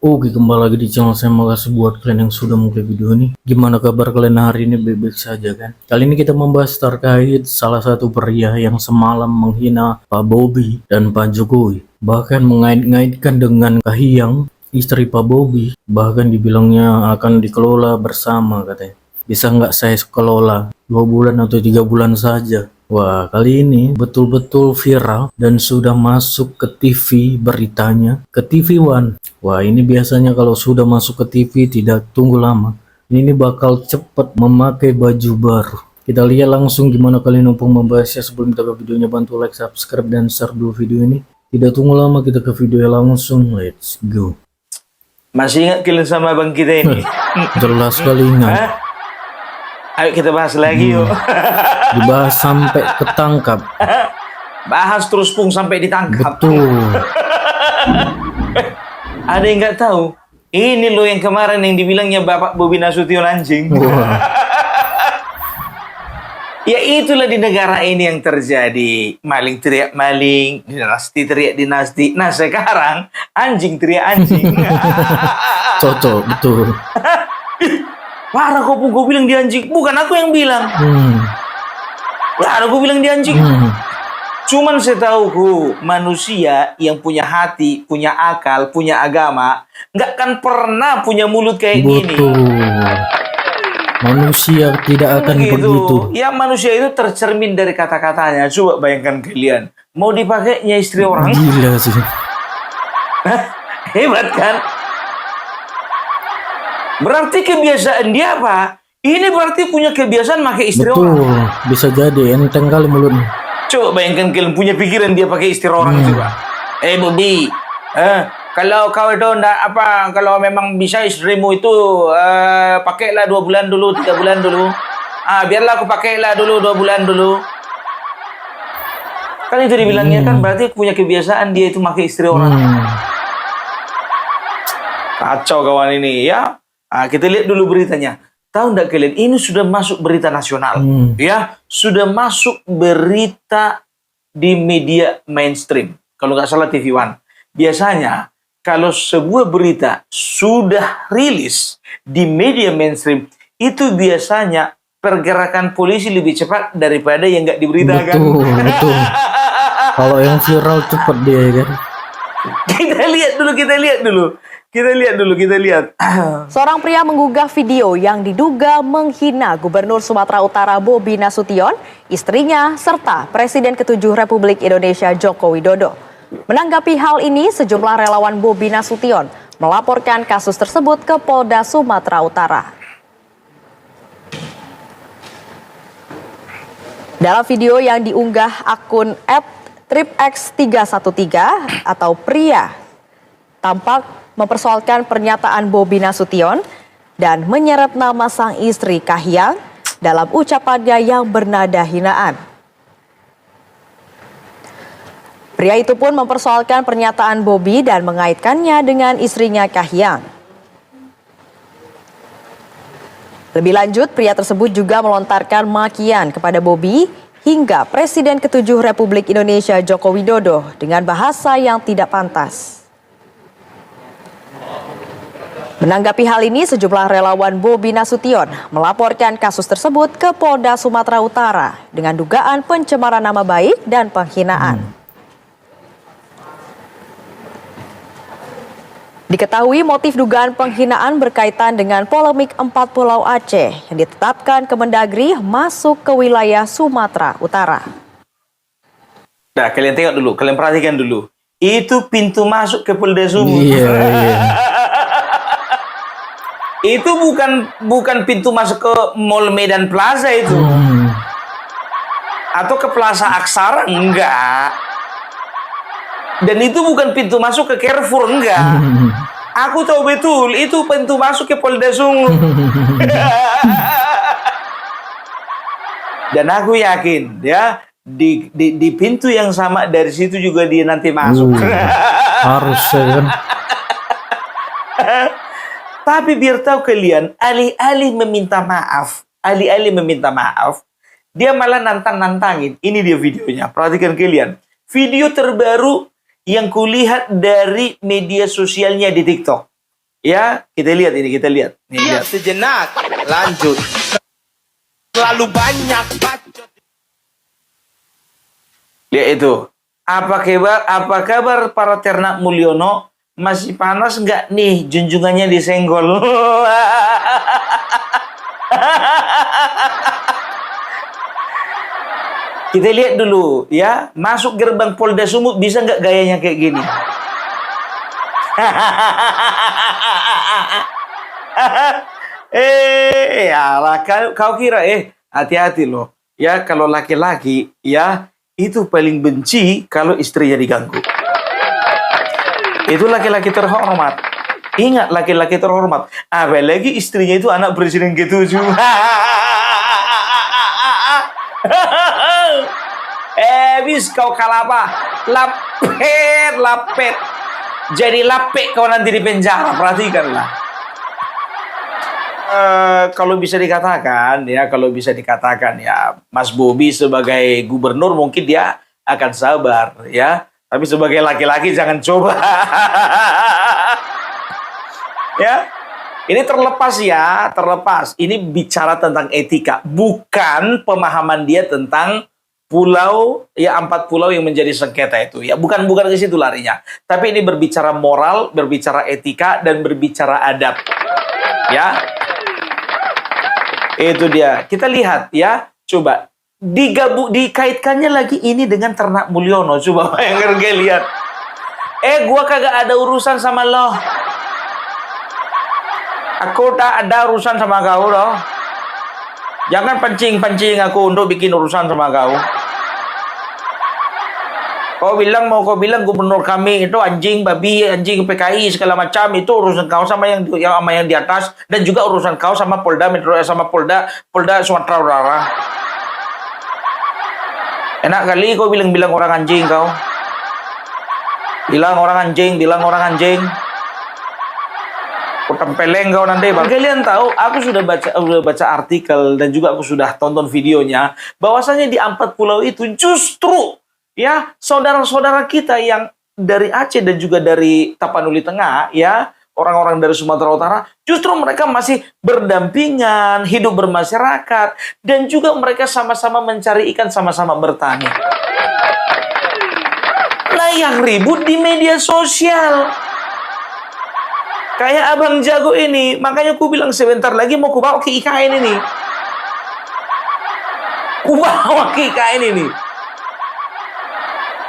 Oke, kembali lagi di channel saya. Makasih buat kalian yang sudah mengklik video ini. Gimana kabar kalian hari ini? Baik-baik saja kan? Kali ini kita membahas terkait salah satu pria yang semalam menghina Pak Bobi dan Pak Jokowi. Bahkan mengait-ngaitkan dengan Kahiyang, istri Pak Bobi. Bahkan dibilangnya akan dikelola bersama katanya. Bisa nggak saya kelola 2 bulan atau 3 bulan saja? Wah, kali ini betul-betul viral dan sudah masuk ke TV beritanya, ke TV One. Wah, ini biasanya kalau sudah masuk ke TV tidak tunggu lama. Ini bakal cepat memakai baju baru. Kita lihat langsung gimana kalian numpang membahasnya. Sebelum kita ke videonya, bantu like, subscribe, dan share dulu video ini. Tidak tunggu lama, kita ke video langsung. Let's go. Masih ingat kalian sama bang kita ini? Jelas sekali ingat. Ayo kita bahas lagi yuk. Dibahas sampai ketangkap. Bahas terus pung sampai ditangkap. Betul. Ada yang nggak tahu? Ini loh yang kemarin yang dibilangnya Bapak Bobi Nasution anjing. Wah. Ya itulah di negara ini yang terjadi. Maling teriak maling, dinasti teriak dinasti. Nah sekarang anjing teriak anjing. Cocok, betul. Parah kok pun gue bilang dia anjing. Bukan aku yang bilang. Parah gue bilang dia anjing. Cuman setahuku manusia yang punya hati, punya akal, punya agama, nggak akan pernah punya mulut kayak gini. Betul. Manusia tidak akan begitu. Ya manusia itu tercermin dari kata-katanya. Coba bayangkan kalian, mau dipakainya istri orang. Gila sih. Hebat kan? Berarti kebiasaan dia apa? Ini berarti punya kebiasaan pakai istri orang. Betul. Bisa jadi enteng kali mulutnya. Coba bayangkan kalian punya pikiran dia pakai istri orang juga. Bobi, kalau kau itu kalau memang bisa istrimu itu pakailah 2 bulan dulu, 3 bulan dulu. Biarlah aku pakailah dulu 2 bulan dulu. Kan itu dibilangnya kan berarti punya kebiasaan dia itu pakai istri orang. Kacau kawan ini ya. Kita lihat dulu beritanya. Tahu nggak kalian? Ini sudah masuk berita nasional, ya, sudah masuk berita di media mainstream. Kalau nggak salah TV One. Biasanya kalau sebuah berita sudah rilis di media mainstream, itu biasanya pergerakan polisi lebih cepat daripada yang nggak diberitakan. Betul, betul. Kalau yang viral cepat dia kan. Kita lihat dulu. Seorang pria menggugah video yang diduga menghina Gubernur Sumatera Utara Bobi Nasution, istrinya, serta Presiden ke-7 Republik Indonesia Joko Widodo. Menanggapi hal ini, sejumlah relawan Bobi Nasution melaporkan kasus tersebut ke Polda Sumatera Utara. Dalam video yang diunggah akun @tripx313 atau pria tampak mempersoalkan pernyataan Bobi Nasution dan menyeret nama sang istri Kahiyang dalam ucapannya yang bernada hinaan. Pria itu pun mempersoalkan pernyataan Bobi dan mengaitkannya dengan istrinya Kahiyang. Lebih lanjut, pria tersebut juga melontarkan makian kepada Bobi hingga Presiden ke-7 Republik Indonesia Joko Widodo dengan bahasa yang tidak pantas. Menanggapi hal ini, sejumlah relawan Bobi Nasution melaporkan kasus tersebut ke Polda Sumatera Utara dengan dugaan pencemaran nama baik dan penghinaan. Diketahui motif dugaan penghinaan berkaitan dengan polemik 4 Pulau Aceh yang ditetapkan Kemendagri masuk ke wilayah Sumatera Utara. Nah, kalian tengok dulu, kalian perhatikan dulu. Itu pintu masuk ke Polda Sumut. Iya. Itu bukan pintu masuk ke Mall Medan Plaza itu. Atau ke Plaza Aksara, enggak. Dan itu bukan pintu masuk ke Carrefour, enggak. Aku tahu betul, itu pintu masuk ke Polda Sumut. Dan aku yakin, ya, di pintu yang sama dari situ juga dia nanti masuk. Harus kan. Tapi biar tahu kalian, alih-alih meminta maaf, dia malah nantangin. Ini dia videonya, perhatikan kalian. Video terbaru yang kulihat dari media sosialnya di TikTok. Ya, kita lihat ini, kita lihat. Nih, lihat. Sejenak, lanjut. Terlalu banyak bacot. Lihat itu. Apa kabar para ternak Mulyono? Masih panas nggak nih junjungannya disenggol? Kita lihat dulu ya, masuk gerbang Polda Sumut bisa nggak gayanya kayak gini? Ya lah, kau kira hati-hati loh. Ya kalau laki-laki ya itu paling benci kalau istrinya diganggu. Itu laki-laki terhormat. Ingat, laki-laki terhormat. Apalagi istrinya itu anak presiden ke-7. Bis kau kalah apa? Lapet. Jadi lapet kau nanti di penjara. Perhatikanlah. Kalau bisa dikatakan ya, Mas Bobi sebagai gubernur mungkin dia akan sabar ya. Tapi sebagai laki-laki jangan coba. Ya. Ini terlepas. Ini bicara tentang etika, bukan pemahaman dia tentang pulau ya, 4 pulau yang menjadi sengketa itu ya, bukan ke situ larinya. Tapi ini berbicara moral, berbicara etika dan berbicara adab. Ya. Itu dia. Kita lihat ya, coba dikaitkannya lagi ini dengan ternak Mulyono. Coba bayangkan kalian lihat. Gua kagak ada urusan sama lo. Aku tak ada urusan sama kau loh. Jangan pancing aku untuk bikin urusan sama kau. Kau bilang gubernur kami itu anjing, babi, anjing PKI segala macam, itu urusan kau sama yang di atas, dan juga urusan kau sama Polda Metro, sama Polda Sumatera Utara. Enak kali kau bilang orang anjing kau. Bilang orang anjing. Aku tempeleng kau nanti, Bang. Kalian tahu, aku sudah baca artikel dan juga aku sudah tonton videonya, bahwasanya di 4 pulau itu justru ya saudara-saudara kita yang dari Aceh dan juga dari Tapanuli Tengah ya, orang-orang dari Sumatera Utara, justru mereka masih berdampingan, hidup bermasyarakat, dan juga mereka sama-sama mencari ikan, sama-sama bertani. Nah, yang ribut di media sosial. Kayak Abang Jago ini, makanya ku bilang sebentar lagi mau ku bawa ke IKN ini.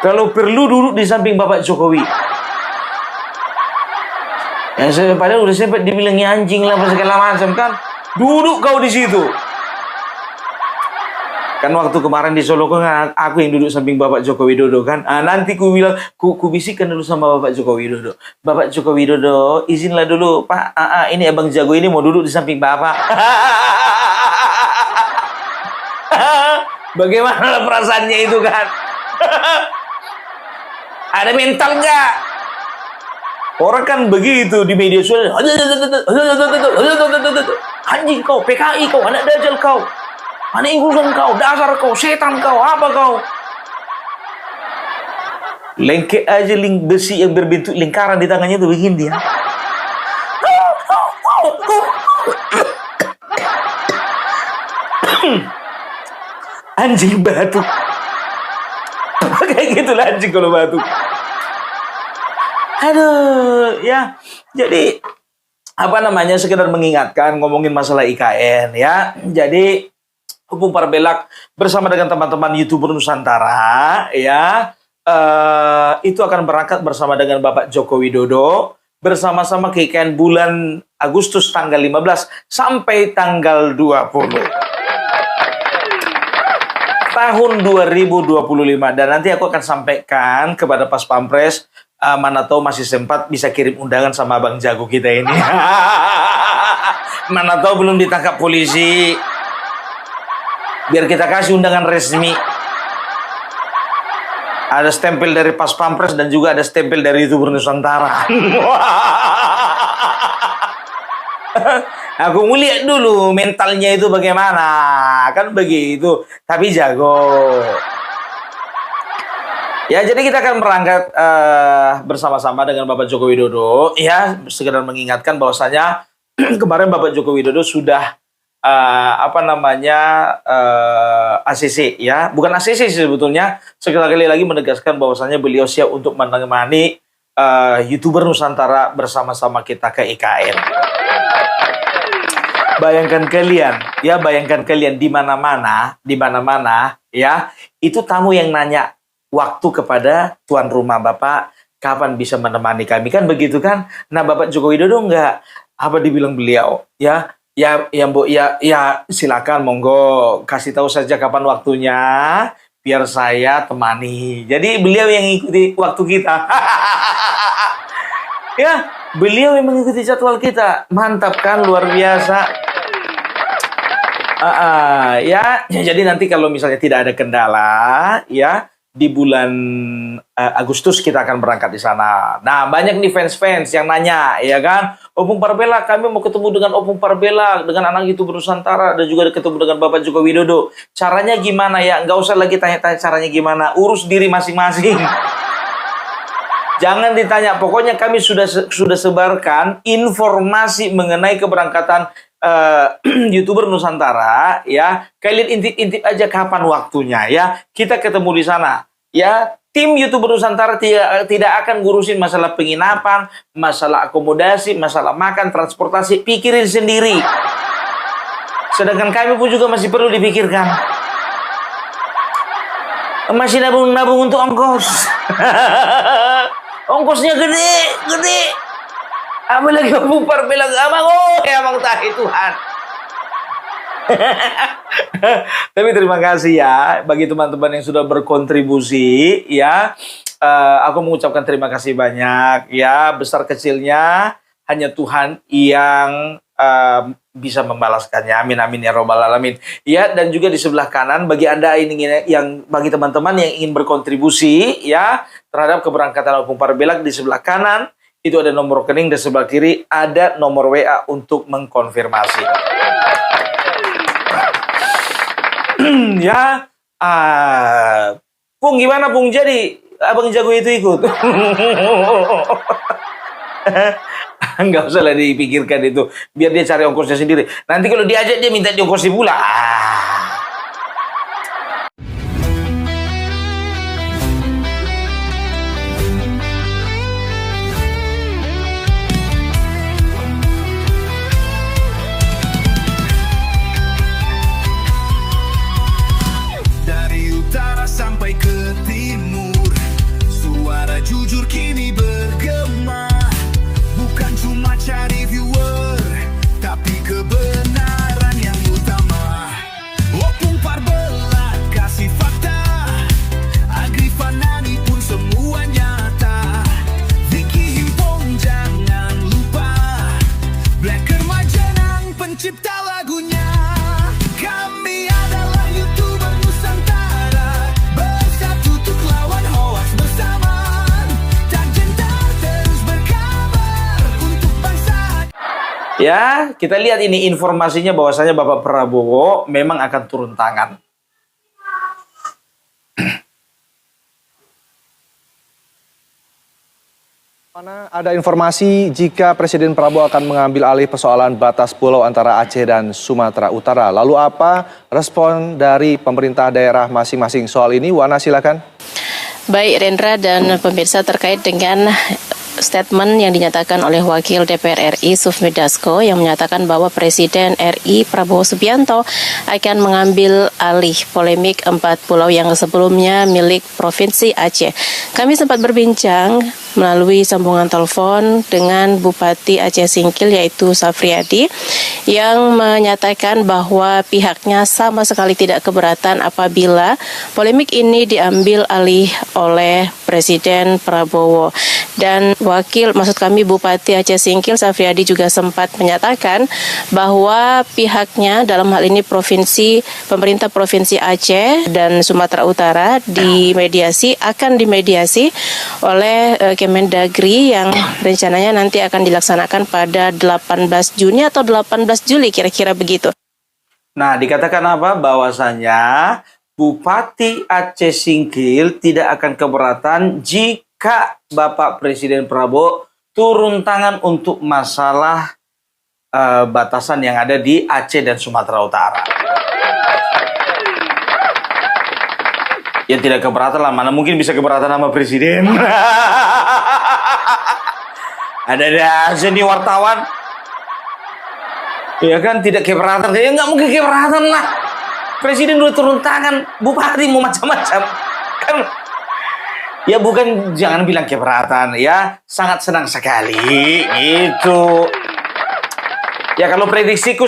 Kalau perlu duduk di samping Bapak Jokowi. Yang padahal udah sempat dibilangi anjing lah segala macam kan. Duduk kau di situ. Kan waktu kemarin di Solo kan aku yang duduk samping Bapak Joko Widodo kan. Nanti ku bilang, ku bisikkan dulu sama Bapak Joko Widodo. Bapak Joko Widodo, izinlah dulu Pak. Ini Abang Jago ini mau duduk di samping Bapak. Bagaimana perasaannya itu kan? Ada mental nggak? Orang kan begitu di media sosial. Anjing kau, PKI kau, anak dajal kau. Anak inggusan kau, dasar kau, setan kau, apa kau? Lengket aja besi yang berbentuk lingkaran di tangannya itu begini dia. Anjing batuk. Kayak gitulah anjing kalau batuk. Aduh, ya. Jadi sekedar mengingatkan ngomongin masalah IKN ya. Jadi Opung Parbelak bersama dengan teman-teman YouTuber Nusantara ya, itu akan berangkat bersama dengan Bapak Joko Widodo bersama-sama ke IKN bulan Agustus tanggal 15 sampai tanggal 20 tahun 2025, dan nanti aku akan sampaikan kepada Pas Pampres, mana tahu masih sempat bisa kirim undangan sama Abang Jago kita ini. Mana tahu belum ditangkap polisi. Biar kita kasih undangan resmi. Ada stempel dari Pas Pampres dan juga ada stempel dari YouTuber Nusantara. Aku mau lihat dulu mentalnya itu bagaimana. Kan begitu. Tapi jago. Ya, jadi kita akan berangkat bersama-sama dengan Bapak Joko Widodo. Ya, sekedar mengingatkan bahwasanya kemarin Bapak Joko Widodo sudah ACC, ya, bukan ACC sih sebetulnya. Sekali lagi menegaskan bahwasanya beliau siap untuk menemani YouTuber Nusantara bersama-sama kita ke IKN. Bayangkan kalian di mana-mana, ya, itu tamu yang nanya waktu kepada tuan rumah, Bapak kapan bisa menemani kami, kan begitu kan? Nah, Bapak Joko Widodo enggak, apa dibilang beliau, ya Bu, ya silakan, monggo kasih tahu saja kapan waktunya biar saya temani. Jadi beliau yang ikuti waktu kita. Ya, beliau yang mengikuti jadwal kita. Mantap kan, luar biasa. Ya, jadi nanti kalau misalnya tidak ada kendala, ya, di bulan Agustus kita akan berangkat di sana. Nah, banyak nih fans-fans yang nanya, ya kan, Opung Parbela, kami mau ketemu dengan Opung Parbela, dengan anak YouTuber Nusantara, dan juga ketemu dengan Bapak Joko Widodo. Caranya gimana ya? Nggak usah lagi tanya-tanya caranya gimana, urus diri masing-masing. Jangan ditanya, pokoknya kami sudah sebarkan informasi mengenai keberangkatan YouTuber Nusantara, ya. Kalian intip aja kapan waktunya, ya. Kita ketemu di sana, ya. Tim YouTuber Nusantara tidak akan ngurusin masalah penginapan, masalah akomodasi, masalah makan, transportasi, pikirin sendiri. Sedangkan kami pun juga masih perlu dipikirkan. Masih nabung-nabung untuk ongkos. Ongkosnya gede. Apalagi Opung Parbela abang, emang tahi Tuhan. Tapi terima kasih ya bagi teman-teman yang sudah berkontribusi, ya. Aku mengucapkan terima kasih banyak, ya. Besar kecilnya hanya Tuhan yang bisa membalaskannya. Amin amin ya robbal alamin. Ya, dan juga di sebelah kanan bagi Anda bagi teman-teman yang ingin berkontribusi, ya, terhadap keberangkatan Opung Parbela, di sebelah kanan itu ada nomor rekening, dan sebelah kiri ada nomor WA untuk mengkonfirmasi. Ya, Pung, gimana Pung? Jadi Abang Jago itu ikut? Nggak usah lah dipikirkan itu, biar dia cari ongkosnya sendiri. Nanti kalau diajak dia minta diongkosi pula. Sampai ke timur, suara jujur kini bergema. Bukan cuma cari viewer, tapi kebenaran yang utama. Opung Parbela kasih fakta, Agri Fanani pun semua nyata. Vicky Himpong jangan lupa, Blacker Majenang pencipta lagunya. Kami adalah YouTuber Nusantara, bersatu untuk lawan hoax bersama. Tak gentar terus berkabar untuk bangsa. Ya, kita lihat ini informasinya bahwasanya Bapak Prabowo memang akan turun tangan. Mana ada informasi jika Presiden Prabowo akan mengambil alih persoalan batas pulau antara Aceh dan Sumatera Utara. Lalu apa respon dari pemerintah daerah masing-masing soal ini? Wana, silakan. Baik, Rendra dan pemirsa, terkait dengan statement yang dinyatakan oleh Wakil DPR RI Sufmi Dasko yang menyatakan bahwa Presiden RI Prabowo Subianto akan mengambil alih polemik 4 pulau yang sebelumnya milik Provinsi Aceh. Kami sempat berbincang melalui sambungan telepon dengan Bupati Aceh Singkil yaitu Safriadi yang menyatakan bahwa pihaknya sama sekali tidak keberatan apabila polemik ini diambil alih oleh Presiden Prabowo. Dan Bupati Aceh Singkil Safriadi juga sempat menyatakan bahwa pihaknya dalam hal ini pemerintah Provinsi Aceh dan Sumatera Utara akan dimediasi oleh Kemendagri yang rencananya nanti akan dilaksanakan pada 18 Juni atau 18 Juli kira-kira begitu. Nah, dikatakan apa? Bahwasanya Bupati Aceh Singkil tidak akan keberatan jika Bapak Presiden Prabowo turun tangan untuk masalah batasan yang ada di Aceh dan Sumatera Utara. Ya tidak keberatan lah, mana mungkin bisa keberatan sama Presiden. Ada aja nih wartawan. Ya kan, tidak keberatan. Ya nggak mungkin keberatan lah. Presiden udah turun tangan, bupati mau macam-macam. Kan, ya bukan, jangan bilang keberatan. Ya, sangat senang sekali. Itu. Ya kalau prediksiku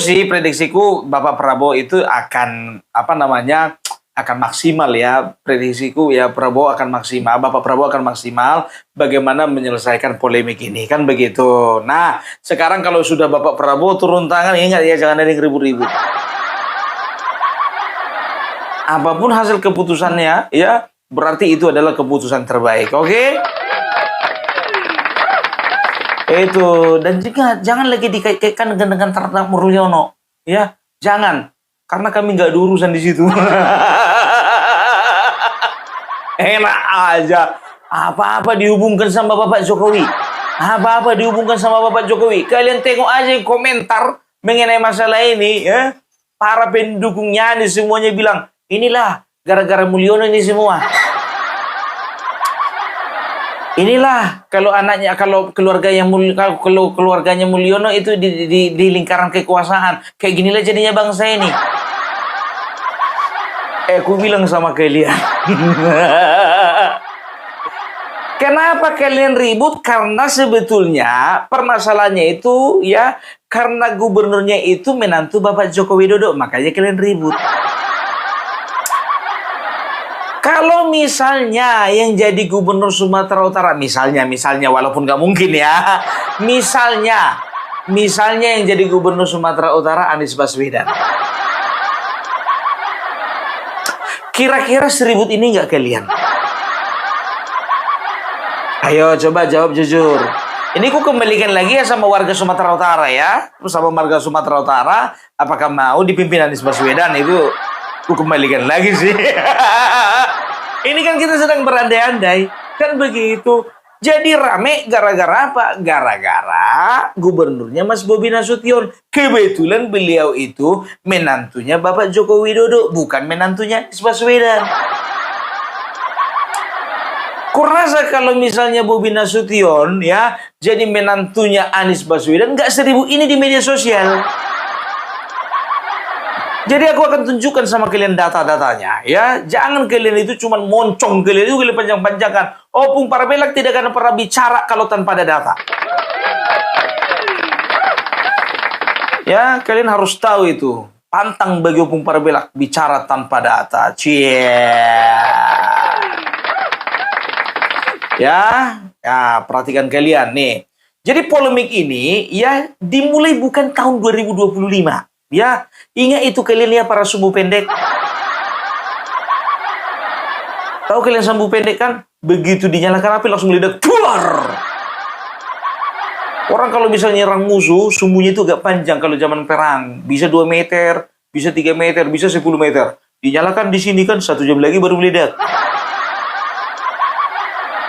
Bapak Prabowo itu akan, akan maksimal ya. Prediksiku ya Prabowo akan maksimal, Bapak Prabowo akan maksimal bagaimana menyelesaikan polemik ini, kan begitu. Nah, sekarang kalau sudah Bapak Prabowo turun tangan, ingat ya, jangan ada yang ribut-ribut. Apapun hasil keputusannya, ya berarti itu adalah keputusan terbaik, oke? Itu, dan juga jangan lagi dikaitkan dengan Terdakwa Mulyono, ya jangan, karena kami nggak ada urusan di situ. Enak aja, apa-apa dihubungkan sama Bapak Jokowi, apa-apa dihubungkan sama Bapak Jokowi. Kalian tengok aja yang komentar mengenai masalah ini, ya. Para pendukungnya nih semuanya bilang, inilah gara-gara Mulyono ini semua. Inilah kalau keluarganya Mulyono itu di lingkaran kekuasaan, kayak ginilah jadinya bangsa ini. Aku bilang sama kalian. Kenapa kalian ribut? Karena sebetulnya permasalahannya itu ya karena gubernurnya itu menantu Bapak Joko Widodo, makanya kalian ribut. Kalau misalnya yang jadi gubernur Sumatera Utara, misalnya walaupun nggak mungkin ya, misalnya yang jadi gubernur Sumatera Utara Anies Baswedan, kira-kira seribut ini nggak kalian? Ayo coba jawab jujur. Ini ku kembalikan lagi ya sama warga Sumatera Utara ya, sama warga Sumatera Utara, apakah mau dipimpin Anies Baswedan? Itu ku kembalikan lagi sih. Ini kan kita sedang berandai-andai, kan begitu. Jadi rame gara-gara apa? Gara-gara gubernurnya Mas Bobi Nasution. Kebetulan beliau itu menantunya Bapak Joko Widodo, bukan menantunya Anies Baswedan. Kurasa kalau misalnya Bobi Nasution ya jadi menantunya Anies Baswedan, nggak seribu ini di media sosial. Jadi aku akan tunjukkan sama kalian data-datanya ya. Jangan kalian itu cuma moncong, kalian itu kalian panjang-panjangkan. Opung Parbelak tidak akan pernah bicara kalau tanpa ada data. Ya, kalian harus tahu itu. Pantang bagi Opung Parbelak bicara tanpa data. Ya, perhatikan kalian nih. Jadi polemik ini ya dimulai bukan tahun 2025. Ya, ingat itu kalian lihat para sumbu pendek. Tahu kalian sumbu pendek kan? Begitu dinyalakan api langsung meledak. Keluar. Orang kalau misalnya nyerang musuh, sumbunya itu agak panjang kalau zaman perang. Bisa 2 meter, bisa 3 meter, bisa 10 meter. Dinyalakan di sini kan 1 jam lagi baru meledak.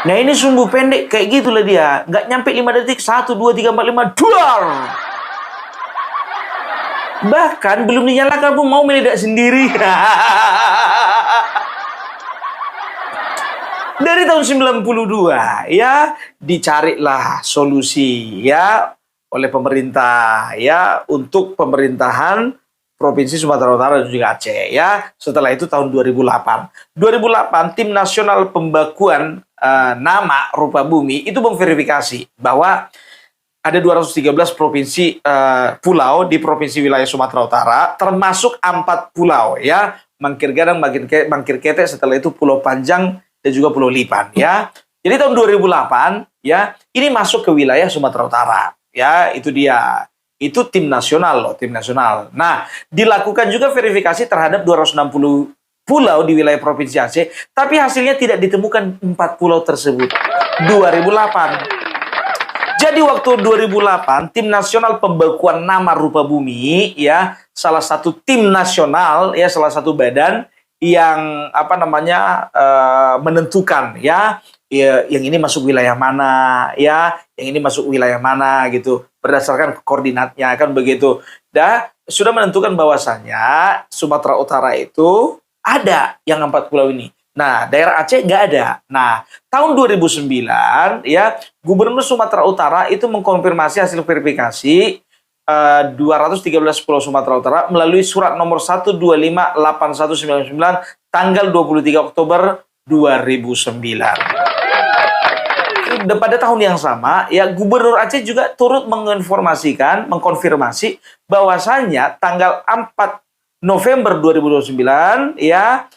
Nah ini sumbu pendek kayak gitulah dia. Nggak nyampe 5 detik. 1, 2, 3, 4, 5. Duar. Bahkan belum dinyalakan pun mau meledak sendiri. Dari tahun 92 ya dicarilah solusi ya oleh pemerintah ya untuk pemerintahan Provinsi Sumatera Utara dan juga Aceh ya. Setelah itu tahun 2008 Tim Nasional Pembakuan Nama Rupa Bumi itu memverifikasi bahwa ada 213 provinsi pulau di provinsi wilayah Sumatera Utara, termasuk 4 pulau ya, Mangkir Gadang, Mangkir Kete, setelah itu Pulau Panjang dan juga Pulau Lipan ya. Jadi tahun 2008 ya, ini masuk ke wilayah Sumatera Utara ya, itu dia. Itu tim nasional loh, tim nasional. Nah, dilakukan juga verifikasi terhadap 260 pulau di wilayah Provinsi Aceh, tapi hasilnya tidak ditemukan 4 pulau tersebut. 2008. Jadi waktu 2008, Tim Nasional Pembakuan Nama Rupa Bumi, ya, salah satu tim nasional, ya, salah satu badan yang menentukan ya, yang ini masuk wilayah mana ya, yang ini masuk wilayah mana gitu, berdasarkan koordinatnya kan begitu. Dan sudah menentukan bahwasannya Sumatera Utara itu ada yang 4 pulau ini. Nah, daerah Aceh nggak ada. Nah, tahun 2009 ya, Gubernur Sumatera Utara itu mengkonfirmasi hasil verifikasi 213 Pulau Sumatera Utara melalui surat nomor 1258199 tanggal 23 Oktober 2009. Pada tahun yang sama, ya Gubernur Aceh juga turut mengkonfirmasi bahwasannya tanggal 4 November 2029 ya,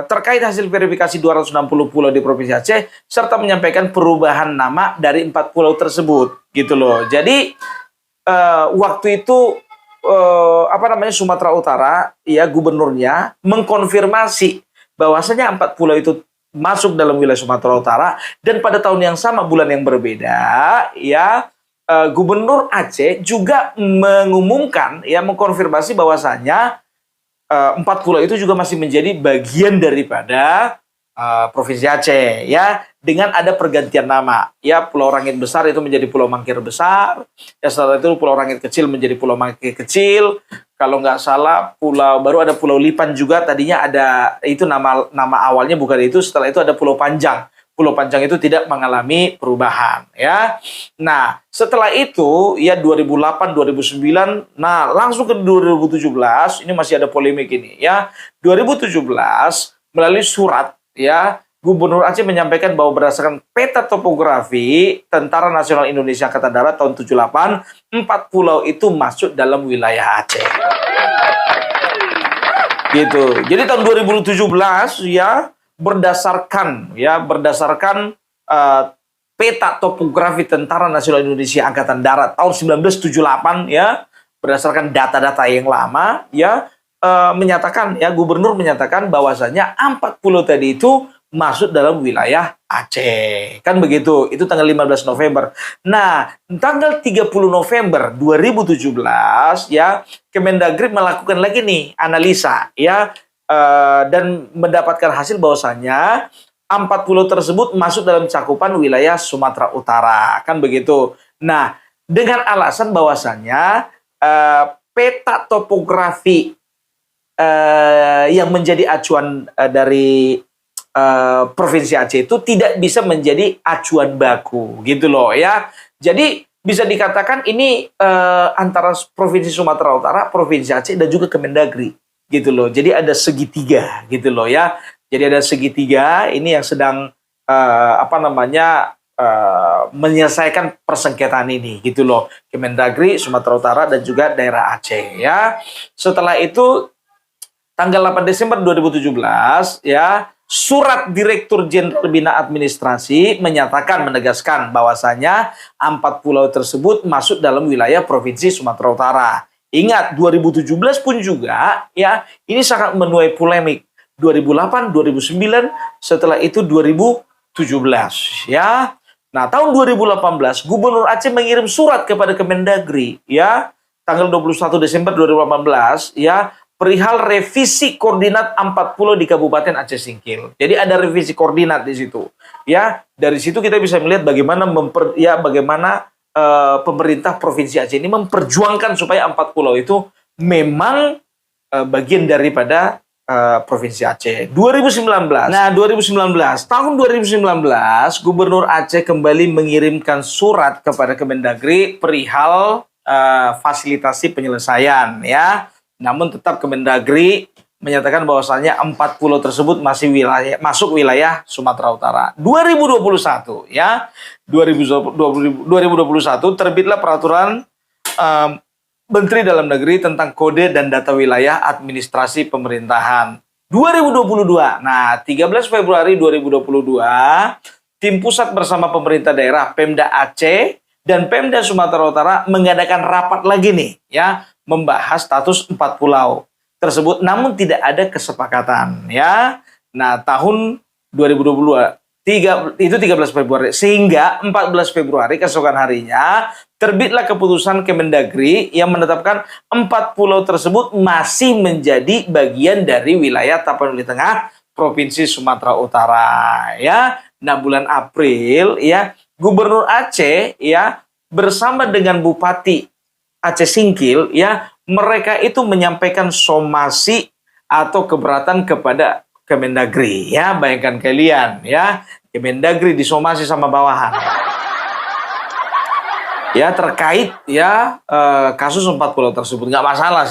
terkait hasil verifikasi 260 pulau di Provinsi Aceh serta menyampaikan perubahan nama dari 4 pulau tersebut gitu loh. Jadi waktu itu Sumatera Utara ya, gubernurnya mengkonfirmasi bahwasanya 4 pulau itu masuk dalam wilayah Sumatera Utara, dan pada tahun yang sama bulan yang berbeda ya, Gubernur Aceh juga mengumumkan ya, mengkonfirmasi bahwasanya 4 pulau itu juga masih menjadi bagian daripada Provinsi Aceh ya, dengan ada pergantian nama ya. Pulau Rangit Besar itu menjadi Pulau Mangkir Besar ya, setelah itu Pulau Rangit Kecil menjadi Pulau Mangkir Kecil. Kalau nggak salah baru ada Pulau Lipan juga, tadinya ada itu nama awalnya bukan itu, setelah itu ada Pulau Panjang. Pulau Panjang itu tidak mengalami perubahan ya. Nah, setelah itu ya 2008, 2009, nah langsung ke 2017, ini masih ada polemik ini ya. 2017 melalui surat ya, Gubernur Aceh menyampaikan bahwa berdasarkan peta topografi Tentara Nasional Indonesia Angkatan Darat tahun 78, 4 pulau itu masuk dalam wilayah Aceh. Gitu. Jadi tahun 2017 ya, berdasarkan peta topografi Tentara Nasional Indonesia Angkatan Darat tahun 1978 ya, berdasarkan data-data yang lama ya, menyatakan ya, gubernur menyatakan bahwasanya 4 pulau tadi itu masuk dalam wilayah Aceh. Kan begitu. Itu tanggal 15 November. Nah, tanggal 30 November 2017 ya, Kemendagri melakukan lagi nih analisa ya, dan mendapatkan hasil bahwasanya 4 pulau tersebut masuk dalam cakupan wilayah Sumatera Utara, kan begitu. Nah, dengan alasan bahwasanya peta topografi yang menjadi acuan dari Provinsi Aceh itu tidak bisa menjadi acuan baku, gitu loh ya. Jadi bisa dikatakan ini antara Provinsi Sumatera Utara, Provinsi Aceh, dan juga Kemendagri, gitu loh. Jadi ada segitiga, gitu loh ya. Jadi ada segitiga ini yang sedang menyelesaikan persengketaan ini, gitu loh. Kemendagri, Sumatera Utara, dan juga daerah Aceh ya. Setelah itu tanggal 8 Desember 2017 ya, surat Direktur Jenderal Bina Administrasi menegaskan bahwasanya 4 pulau tersebut masuk dalam wilayah Provinsi Sumatera Utara. Ingat, 2017 pun juga ya, ini sangat menuai polemik. 2008, 2009, setelah itu 2017 ya. Nah, tahun 2018 Gubernur Aceh mengirim surat kepada Kemendagri ya, tanggal 21 Desember 2018 ya, perihal revisi koordinat 4 pulau di Kabupaten Aceh Singkil. Jadi ada revisi koordinat di situ. Ya, dari situ kita bisa melihat bagaimana pemerintah Provinsi Aceh ini memperjuangkan supaya 4 pulau itu memang bagian daripada Provinsi Aceh. 2019. Nah, tahun 2019 Gubernur Aceh kembali mengirimkan surat kepada Kemendagri perihal fasilitasi penyelesaian ya. Namun tetap Kemendagri menyatakan bahwasanya 4 pulau tersebut masih masuk wilayah Sumatera Utara. 2021 ya. 2021 terbitlah peraturan Menteri Dalam Negeri tentang kode dan data wilayah administrasi pemerintahan. 2022. Nah, 13 Februari 2022, tim pusat bersama pemerintah daerah Pemda Aceh dan Pemda Sumatera Utara mengadakan rapat lagi nih ya, membahas status 4 pulau tersebut, namun tidak ada kesepakatan ya. Nah, tahun 2022 Itu 13 Februari. Sehingga 14 Februari keesokan harinya terbitlah keputusan Kemendagri yang menetapkan 4 pulau tersebut masih menjadi bagian dari wilayah Tapanuli Tengah, Provinsi Sumatera Utara. Ya, nah bulan April ya Gubernur Aceh ya bersama dengan Bupati Aceh Singkil ya mereka itu menyampaikan somasi atau keberatan kepada Kemendagri ya, bayangkan kalian ya, Kemendagri disomasi sama bawahan. Ya terkait ya kasus 4 pulau tersebut nggak masalah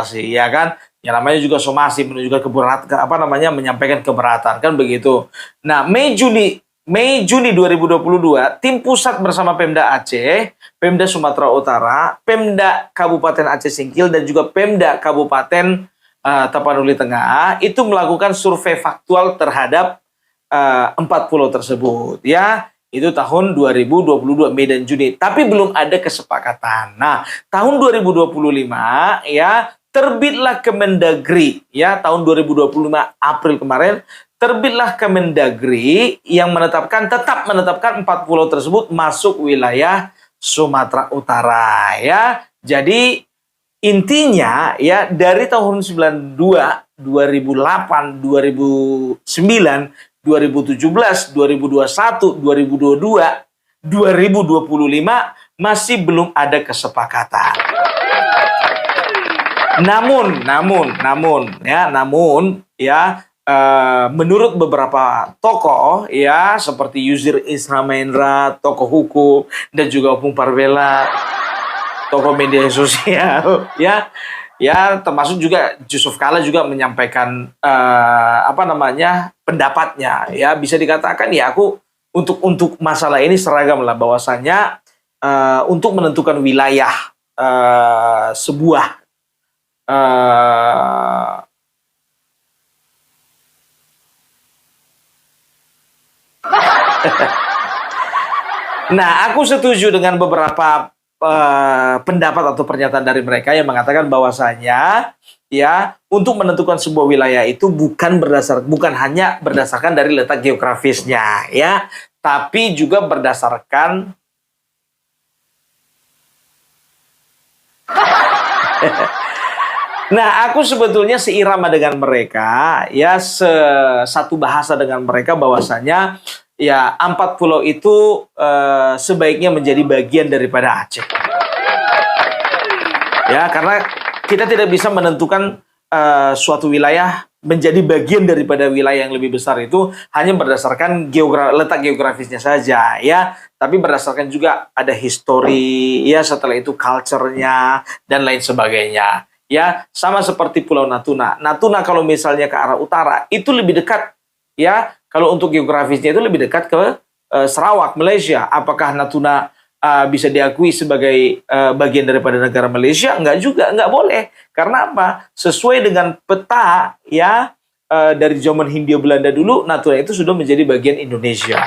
sih ya kan. Ya namanya juga somasi menunjukkan keberatan menyampaikan keberatan kan begitu. Nah, Mei Juni 2022 tim pusat bersama Pemda Aceh, Pemda Sumatera Utara, Pemda Kabupaten Aceh Singkil dan juga Pemda Kabupaten Tapanuli Tengah itu melakukan survei faktual terhadap 4 pulau tersebut ya. Itu tahun 2022 Mei dan Juni, tapi belum ada kesepakatan. Nah, tahun 2025 ya terbitlah Kemendagri ya, tahun 2025 April kemarin terbitlah Kemendagri yang tetap menetapkan 4 pulau tersebut masuk wilayah Sumatera Utara ya. Jadi intinya ya dari tahun 92, 2008, 2009, 2017, 2021, 2022, 2025 masih belum ada kesepakatan. Namun menurut beberapa tokoh ya seperti Yusril Isra-Mahendra, tokoh hukum dan juga Opung Parvela, tokoh media sosial ya termasuk juga Yusuf Kala juga menyampaikan pendapatnya ya, bisa dikatakan ya aku untuk masalah ini seragam lah bahwasanya untuk menentukan wilayah sebuah nah aku setuju dengan beberapa pendapat atau pernyataan dari mereka yang mengatakan bahwasanya ya untuk menentukan sebuah wilayah itu bukan hanya berdasarkan dari letak geografisnya ya, tapi juga berdasarkan nah aku sebetulnya seirama dengan mereka ya, satu bahasa dengan mereka bahwasanya ya 4 pulau itu sebaiknya menjadi bagian daripada Aceh. Ya, karena kita tidak bisa menentukan suatu wilayah menjadi bagian daripada wilayah yang lebih besar itu hanya berdasarkan letak geografisnya saja ya, tapi berdasarkan juga ada histori ya, setelah itu culture-nya dan lain sebagainya. Ya, sama seperti Pulau Natuna. Natuna kalau misalnya ke arah utara itu lebih dekat ya. Kalau untuk geografisnya itu lebih dekat ke Sarawak, Malaysia. Apakah Natuna bisa diakui sebagai bagian daripada negara Malaysia? Enggak juga, enggak boleh. Karena apa? Sesuai dengan peta ya dari zaman Hindia Belanda dulu, Natuna itu sudah menjadi bagian Indonesia.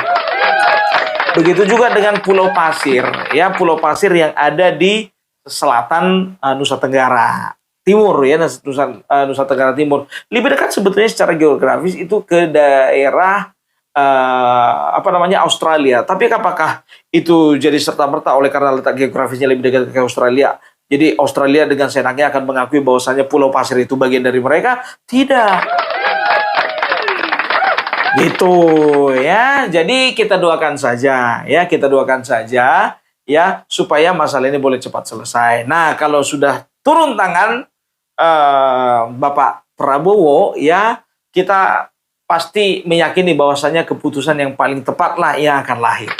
Begitu juga dengan Pulau Pasir, ya Pulau Pasir yang ada di selatan Nusa Tenggara Timur ya, Nusa Tenggara Timur. Lebih dekat sebetulnya secara geografis itu ke daerah Australia. Tapi apakah itu jadi serta-merta oleh karena letak geografisnya lebih dekat ke Australia? Jadi Australia dengan senangnya akan mengakui bahwasanya Pulau Pasir itu bagian dari mereka? Tidak. Gitu ya. Jadi kita doakan saja ya, supaya masalah ini boleh cepat selesai. Nah, kalau sudah turun tangan Bapak Prabowo ya, kita pasti meyakini bahwasanya keputusan yang paling tepat lah yang akan lahir.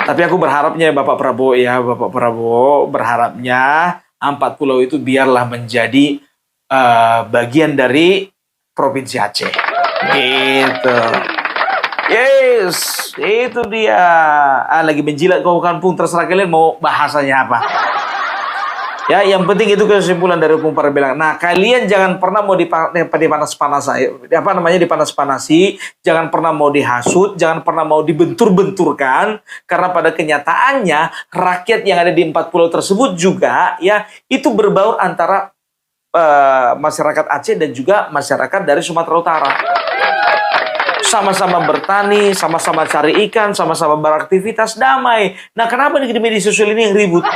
Tapi aku berharapnya Bapak Prabowo berharapnya 4 pulau itu biarlah menjadi bagian dari Provinsi Aceh. Gitu. Yes, itu dia. Lagi menjilat kau kampung, terserah kalian mau bahasanya apa. Ya, yang penting itu kesimpulan dari Opung Parvela. Nah, kalian jangan pernah mau dipanas-panasi, jangan pernah mau dihasut, jangan pernah mau dibentur-benturkan, karena pada kenyataannya rakyat yang ada di 4 pulau tersebut juga ya itu berbaur antara masyarakat Aceh dan juga masyarakat dari Sumatera Utara. Sama-sama bertani, sama-sama cari ikan, sama-sama beraktivitas damai. Nah, kenapa di media sosial ini yang ribut?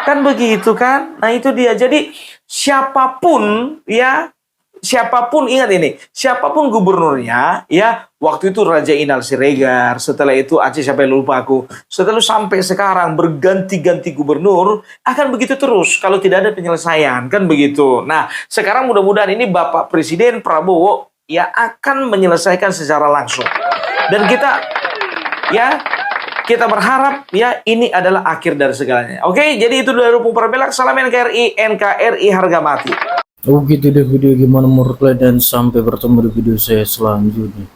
Kan begitu kan? Nah, itu dia. Jadi siapapun ya, siapapun ingat ini, siapapun gubernurnya ya, waktu itu Raja Inal Siregar, setelah itu Aceh siapa yang lupa aku. Setelah sampai sekarang berganti-ganti gubernur akan begitu terus kalau tidak ada penyelesaian, kan begitu. Nah, sekarang mudah-mudahan ini Bapak Presiden Prabowo ya akan menyelesaikan secara langsung. Dan kita berharap ya ini adalah akhir dari segalanya. Oke, jadi itu dari Rupung Parabelak. Salam NKRI harga mati. Oh gitu deh video gimana menurut kalian, dan sampai bertemu di video saya selanjutnya.